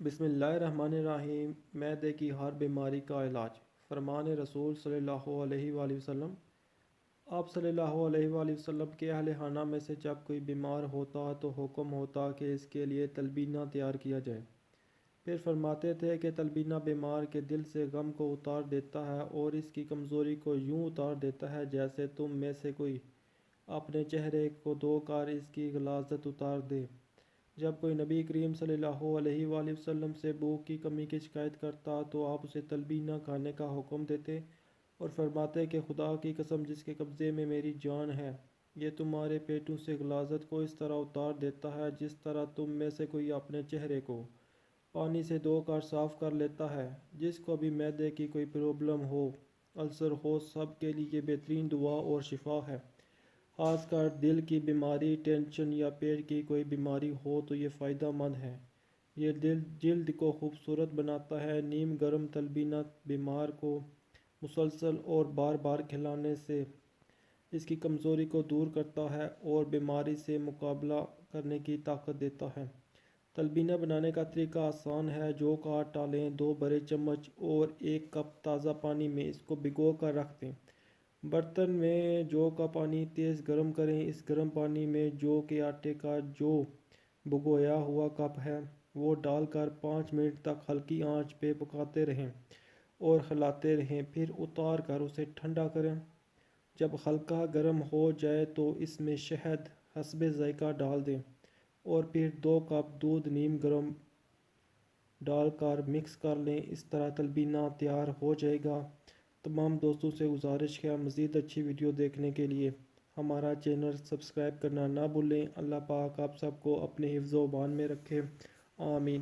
بسم اللہ الرحمن الرحیم۔ معدے کی ہر بیماری کا علاج۔ فرمان رسول صلی اللہ علیہ وآلہ وسلم۔ آپ صلی اللہ علیہ وآلہ وسلم کے اہل خانہ میں سے جب کوئی بیمار ہوتا تو حکم ہوتا کہ اس کے لیے تلبینہ تیار کیا جائے۔ پھر فرماتے تھے کہ تلبینہ بیمار کے دل سے غم کو اتار دیتا ہے اور اس کی کمزوری کو یوں اتار دیتا ہے جیسے تم میں سے کوئی اپنے چہرے کو دھو کر اس کی غلاظت اتار دے۔ جب کوئی نبی کریم صلی اللہ علیہ وآلہ وسلم سے بھوک کی کمی کی شکایت کرتا تو آپ اسے تلبینہ کھانے کا حکم دیتے اور فرماتے کہ خدا کی قسم جس کے قبضے میں میری جان ہے، یہ تمہارے پیٹوں سے غلاظت کو اس طرح اتار دیتا ہے جس طرح تم میں سے کوئی اپنے چہرے کو پانی سے دھو کر صاف کر لیتا ہے۔ جس کو بھی معدے کی کوئی پرابلم ہو، السر ہو، سب کے لیے بہترین دوا اور شفا ہے۔ خاص کر دل کی بیماری، ٹینشن یا پیٹ کی کوئی بیماری ہو تو یہ فائدہ مند ہے۔ یہ جلد کو خوبصورت بناتا ہے۔ نیم گرم تلبینہ بیمار کو مسلسل اور بار بار کھلانے سے اس کی کمزوری کو دور کرتا ہے اور بیماری سے مقابلہ کرنے کی طاقت دیتا ہے۔ تلبینہ بنانے کا طریقہ آسان ہے۔ جو کا آٹا لیں، 2 بڑے چمچ اور 1 کپ تازہ پانی میں اس کو بھگو کر رکھ دیں۔ برتن میں جو کا پانی تیز گرم کریں۔ اس گرم پانی میں جو کے آٹے کا جو بھگویا ہوا کپ ہے وہ ڈال کر 5 منٹ تک ہلکی آنچ پہ پکاتے رہیں اور ہلاتے رہیں، پھر اتار کر اسے ٹھنڈا کریں۔ جب ہلکا گرم ہو جائے تو اس میں شہد حسب ذائقہ ڈال دیں اور پھر 2 کپ دودھ نیم گرم ڈال کر مکس کر لیں۔ اس طرح تلبینہ تیار ہو جائے گا۔ تمام دوستوں سے گزارش ہے مزید اچھی ویڈیو دیکھنے کے لیے ہمارا چینل سبسکرائب کرنا نہ بھولیں۔ اللہ پاک آپ سب کو اپنے حفظ و امان میں رکھے، آمین۔